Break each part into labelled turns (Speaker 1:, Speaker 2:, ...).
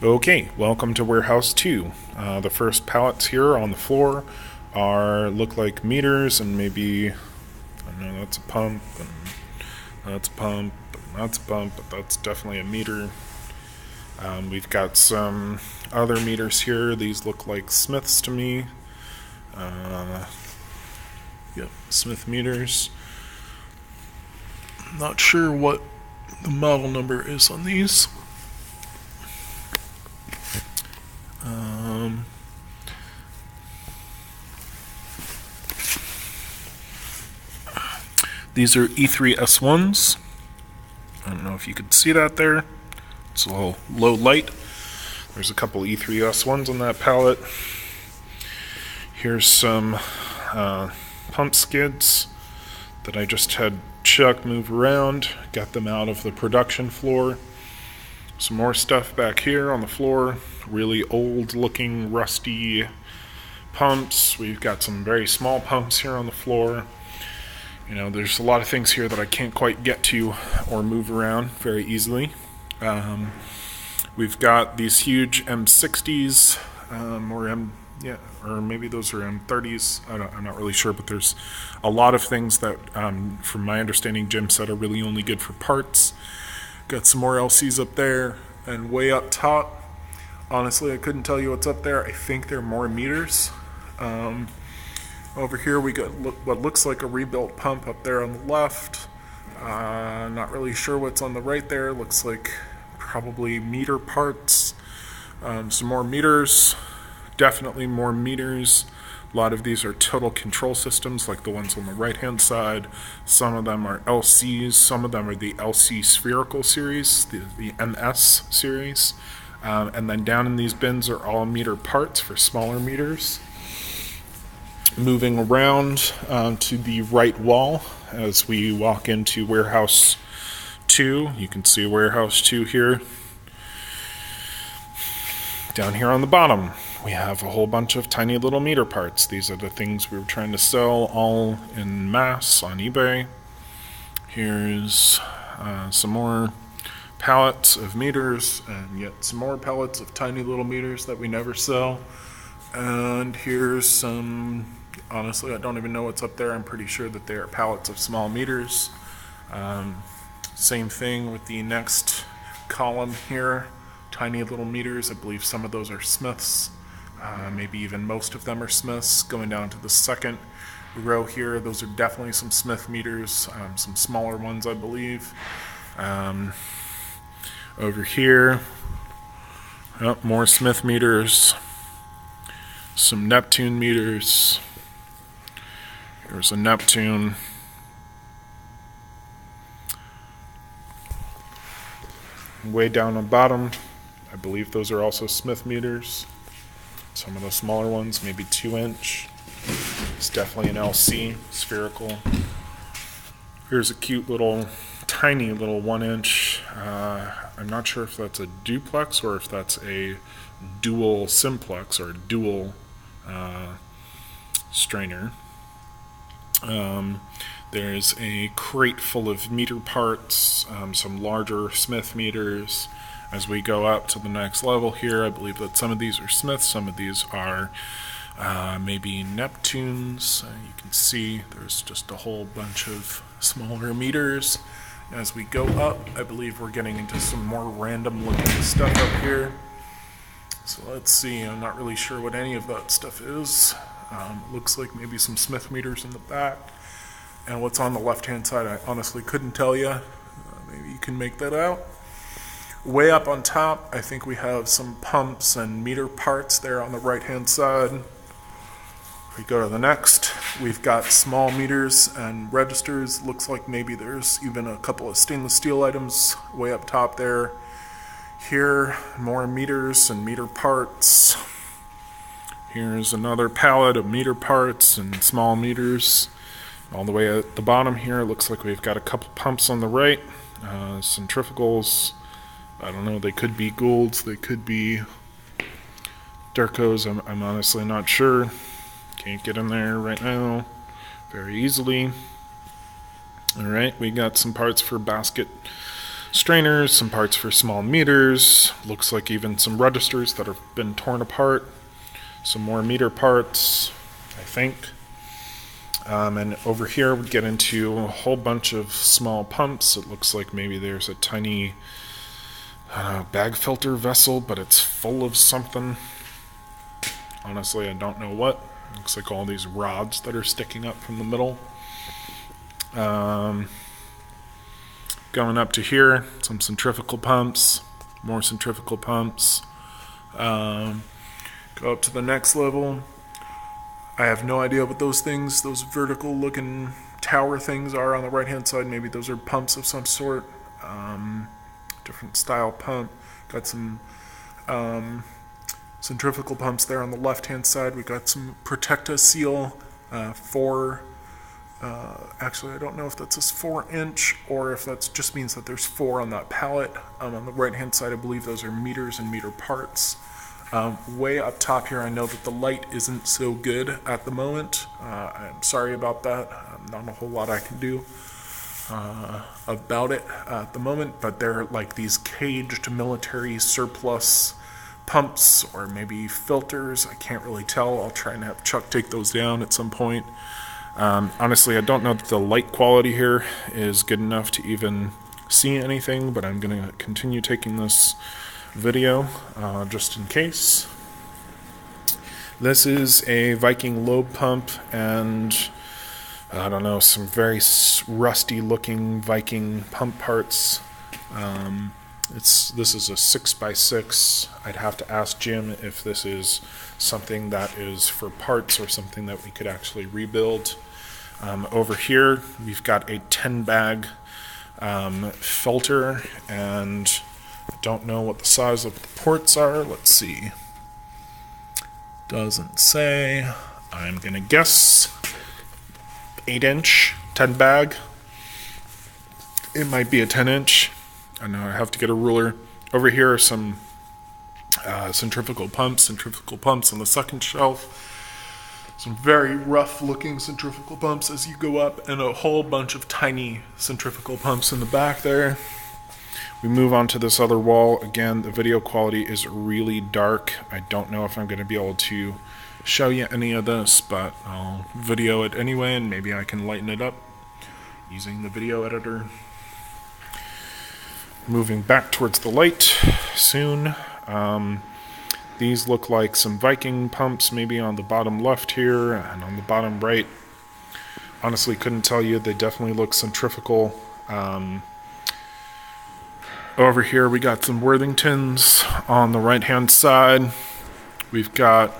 Speaker 1: Okay, welcome to Warehouse 2. The first pallets here on the floor look like meters and maybe, I don't know, that's a pump, and that's a pump, and that's a pump, but that's definitely a meter. We've got some other meters here. These look like Smiths to me. Yep, Smith meters. Not sure what the model number is on these. These are E3S1s. I don't know if you could see that there. It's a little low light. There's a couple E3S1s on that pallet. Here's some pump skids that I just had Chuck move around. Got them out of the production floor. Some more stuff back here on the floor. Really old looking rusty pumps. We've got some very small pumps here on the floor. You know, there's a lot of things here that I can't quite get to or move around very easily. We've got these huge M60s, or maybe those are M30s. I'm not really sure, but there's a lot of things that, from my understanding, Jim said are really only good for parts. Got some more LCs up there, and way up top, honestly, I couldn't tell you what's up there. I think they're more meters. Over here we got what looks like a rebuilt pump up there on the left. Not really sure what's on the right there. Looks like probably meter parts. Some more meters. Definitely more meters. A lot of these are total control systems like the ones on the right hand side. Some of them are LCs. Some of them are the LC spherical series, the MS series. And then down in these bins are all meter parts for smaller meters. Moving around to the right wall as we walk into Warehouse 2. You can see Warehouse 2 here. Down here on the bottom, we have a whole bunch of tiny little meter parts. These are the things we were trying to sell all in mass on eBay. Here's some more pallets of meters, and yet some more pallets of tiny little meters that we never sell. And here's some, honestly, I don't even know what's up there. I'm pretty sure that they are pallets of small meters. Same thing with the next column here. Tiny little meters. I believe some of those are Smiths. Maybe even most of them are Smiths. Going down to the second row here, those are definitely some Smith meters. Some smaller ones, I believe. Over here, more Smith meters. Some Neptune meters. Here's a Neptune. Way down on the bottom, I believe those are also Smith meters. Some of the smaller ones, maybe 2-inch. It's definitely an LC, spherical. Here's a cute little, tiny little 1-inch. I'm not sure if that's a duplex or if that's a dual simplex or dual strainer. There's a crate full of meter parts, some larger Smith meters. As we go up to the next level here, I believe that some of these are Smiths, some of these are maybe Neptunes. You can see there's just a whole bunch of smaller meters. As we go up, I believe we're getting into some more random looking stuff up here. So let's see, I'm not really sure what any of that stuff is. Looks like maybe some Smith meters in the back. And what's on the left-hand side, I honestly couldn't tell you. Maybe you can make that out. Way up on top, I think we have some pumps and meter parts there on the right-hand side. If we go to the next, we've got small meters and registers. Looks like maybe there's even a couple of stainless steel items way up top there. Here, more meters and meter parts. Here's another pallet of meter parts and small meters. All the way at the bottom here, it looks like we've got a couple pumps on the right, centrifugals. I don't know, they could be Goulds, they could be Durcos, I'm honestly not sure. Can't get in there right now very easily. Alright, we got some parts for basket strainers, some parts for small meters, looks like even some registers that have been torn apart, some more meter parts, I think. And over here we get into a whole bunch of small pumps. It looks like maybe there's a tiny bag filter vessel, but it's full of something. Honestly, I don't know what. Looks like all these rods that are sticking up from the middle. Going up to here, some centrifugal pumps, more centrifugal pumps. Go up to the next level. I have no idea what those things, those vertical looking tower things are on the right hand side. Maybe those are pumps of some sort. Different style pump. Got some centrifugal pumps there on the left hand side. We got some Protecta Seal 4. Actually, I don't know if that's a 4-inch or if that just means that there's 4 on that pallet. On the right hand side, I believe those are meters and meter parts. Way up top here, I know that the light isn't so good at the moment. I'm sorry about that. Not a whole lot I can do about it at the moment, but they're like these caged military surplus pumps or maybe filters. I can't really tell. I'll try and have Chuck take those down at some point. Honestly, I don't know that the light quality here is good enough to even see anything, but I'm going to continue taking this video just in case. This is a Viking lobe pump and I don't know, some very rusty looking Viking pump parts. This is a 6x6. I'd have to ask Jim if this is something that is for parts or something that we could actually rebuild. Over here we've got a 10 bag filter, and I don't know what the size of the ports are. Let's see. Doesn't say. I'm gonna guess 8-inch 10 bag. It might be a 10-inch. I know I have to get a ruler. Over here are some centrifugal pumps on the second shelf. Some very rough looking centrifugal pumps as you go up, and a whole bunch of tiny centrifugal pumps in the back there. We move on to this other wall. Again, the video quality is really dark. I don't know if I'm going to be able to show you any of this, but I'll video it anyway, and maybe I can lighten it up using the video editor. Moving back towards the light soon. These look like some Viking pumps, maybe on the bottom left here and on the bottom right. Honestly, couldn't tell you. They definitely look centrifugal. Over here we got some Worthingtons on the right hand side. We've got,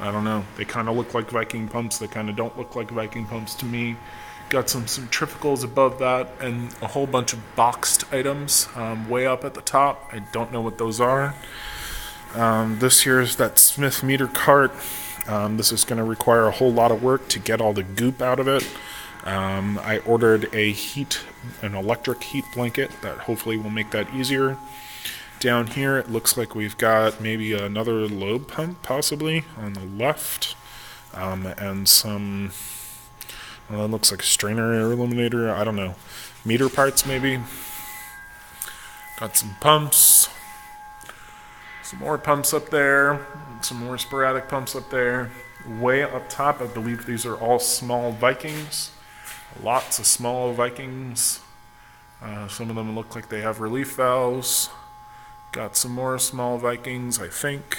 Speaker 1: I don't know, they kind of look like Viking pumps. They kind of don't look like Viking pumps to me. Got some centrifugals above that and a whole bunch of boxed items way up at the top. I don't know what those are. This here is that Smith meter cart. This is going to require a whole lot of work to get all the goop out of it. I ordered an electric heat blanket that hopefully will make that easier. Down here it looks like we've got maybe another lobe pump possibly on the left, and some, well, it looks like a strainer or eliminator, I don't know, meter parts maybe. Got some pumps, some more pumps up there, some more sporadic pumps up there. Way up top, I believe these are all small Vikings. Lots of small Vikings. Some of them look like they have relief valves. Got some more small Vikings, I think.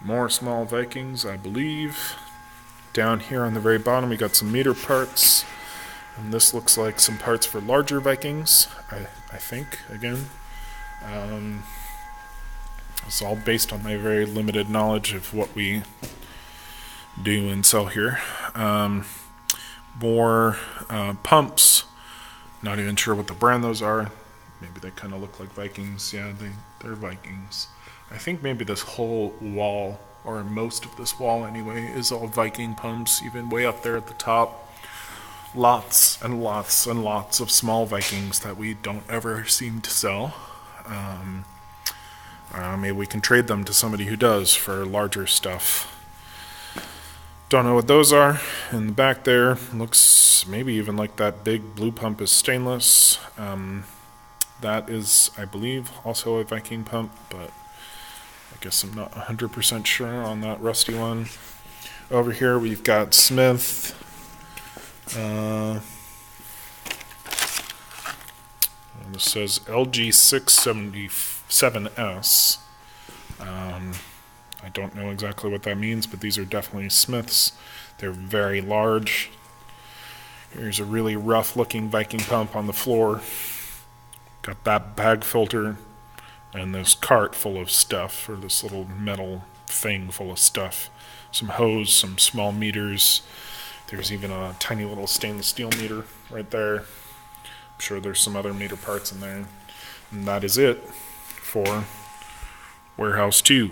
Speaker 1: More small Vikings, I believe. Down here on the very bottom, we got some meter parts. And this looks like some parts for larger Vikings, I think, again. It's all based on my very limited knowledge of what we do and sell here. More pumps. Not even sure what the brand those are. Maybe they kind of look like Vikings. Yeah, they're Vikings. I think maybe this whole wall, or most of this wall anyway, is all Viking pumps, even way up there at the top. Lots and lots and lots of small Vikings that we don't ever seem to sell. Maybe we can trade them to somebody who does for larger stuff. Don't know what those are. In the back there, looks maybe even like that big blue pump is stainless. That is, I believe, also a Viking pump, but I guess I'm not 100% sure on that rusty one. Over here we've got Smith. And this says LG677S. I don't know exactly what that means, but these are definitely Smiths. They're very large. Here's a really rough looking Viking pump on the floor. Got that bag filter and this cart full of stuff, or this little metal thing full of stuff. Some hose, some small meters. There's even a tiny little stainless steel meter right there. I'm sure there's some other meter parts in there. And that is it for Warehouse 2.